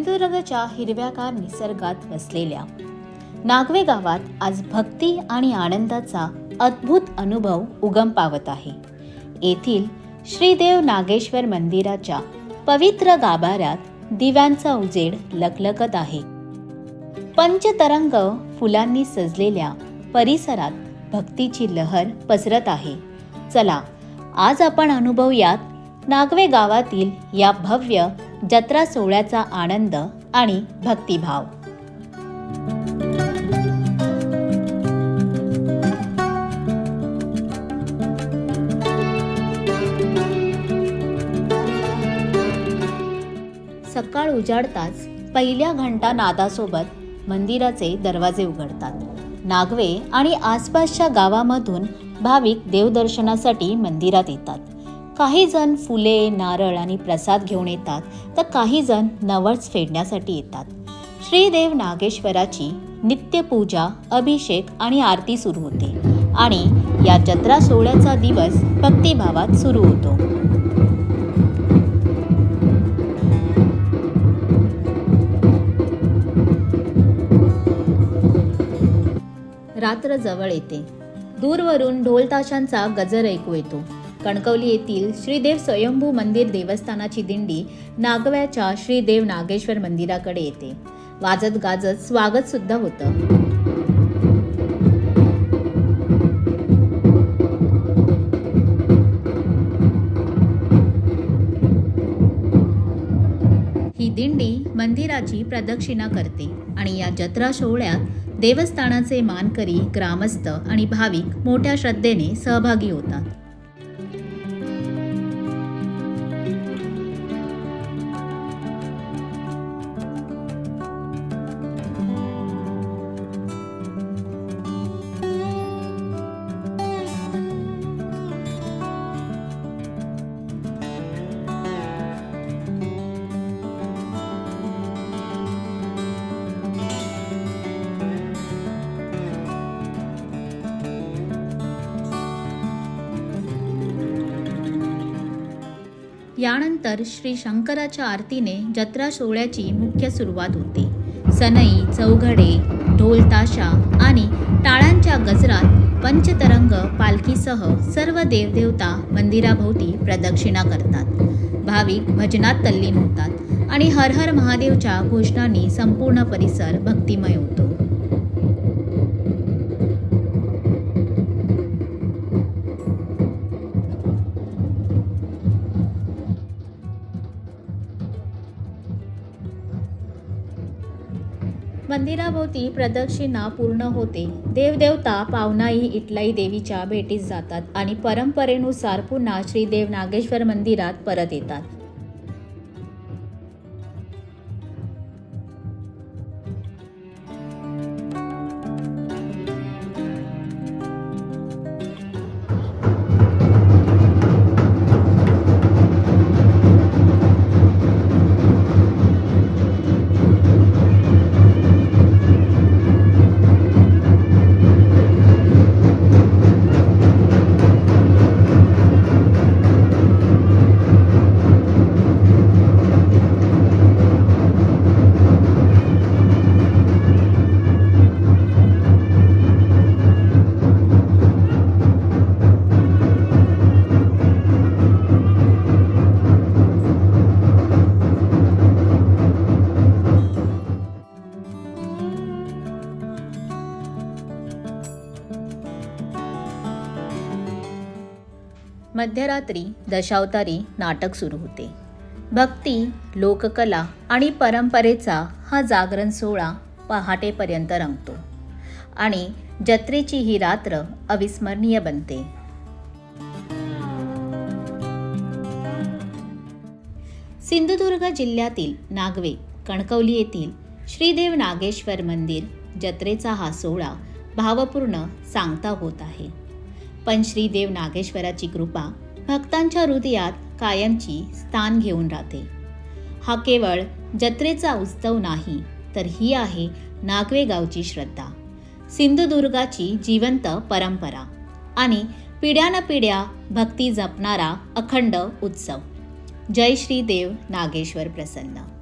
सिंधुदुर्गच्या हिरव्यागार निसर्गात वसलेल्या नागवे गावात आज भक्ती आणि आनंदाचा अद्भुत अनुभव उगम पावत आहे. येथील श्रीदेव नागेश्वर मंदिराच्या पवित्र गाभाऱ्यात दिव्यांचा उजेड लखलखत आहे. पंचतरंग फुलांनी सजलेल्या परिसरात भक्तीची लहर पसरत आहे. चला आज आपण अनुभवूयात नागवे गावातील या भव्य जत्रा सोहळ्याचा आनंद आणि भक्तिभाव. सकाळ उजाडताच पहिल्या घंटा नादासोबत मंदिराचे दरवाजे उघडतात. नागवे आणि आसपासच्या गावामधून भाविक देवदर्शनासाठी मंदिरात येतात. काही जण फुले, नारळ आणि प्रसाद घेऊन येतात, तर काही जण नवस फेडण्यासाठी येतात. श्रीदेव नागेश्वराची नित्यपूजा, अभिषेक आणि आरती सुरू होते आणि या जत्रा सोहळ्याचा दिवस भक्तिभावात सुरू होतो. रात्र जवळ येते. दूरवरून ढोल ताशांचा गजर ऐकू येतो. कणकवली येथील श्रीदेव स्वयंभू मंदिर देवस्थानाची दिंडी नागव्याच्या श्रीदेव नागेश्वर मंदिराकडे येते. वाजत गाजत स्वागत सुद्धा होतं. ही दिंडी मंदिराची प्रदक्षिणा करते आणि या जत्रा सोहळ्यात देवस्थानाचे मानकरी, ग्रामस्थ आणि भाविक मोठ्या श्रद्धेने सहभागी होतात. यानंतर श्री शंकराच्या आरतीने जत्रा सोहळ्याची मुख्य सुरुवात होते. सनई, चौघडे, ढोल ताशा आणि टाळ्यांच्या गजरात पंचतरंग पालखीसह सर्व देवदेवता मंदिराभोवती प्रदक्षिणा करतात. भाविक भजनात तल्लीन होतात आणि हर हर महादेवच्या घोषणांनी संपूर्ण परिसर भक्तिमय होतो. मंदिराभोवती प्रदक्षिणा पूर्ण होते. देवदेवता पावनाई इटलाई देवीच्या भेटीस जातात आणि परंपरेनुसार पुन्हा श्रीदेव नागेश्वर मंदिरात परत येतात. मध्यरात्री दशावतारी नाटक सुरू होते. भक्ती, लोककला आणि परंपरेचा हा जागरण सोहळा पहाटेपर्यंत रंगतो आणि जत्रेची ही रात्र अविस्मरणीय बनते. सिंधुदुर्ग जिल्ह्यातील नागवे, कणकवली येथील श्रीदेव नागेश्वर मंदिर जत्रेचा हा सोहळा भावपूर्ण सांगता होत आहे. पण श्रीदेव नागेश्वराची कृपा भक्तांच्या हृदयात कायमची स्थान घेऊन राहते. हा केवळ जत्रेचा उत्सव नाही, तर ही आहे नागवे गावची श्रद्धा, सिंधुदुर्गाची जिवंत परंपरा आणि पिढ्यानपिढ्या भक्ती जपणारा अखंड उत्सव. जय श्री देव नागेश्वर प्रसन्न.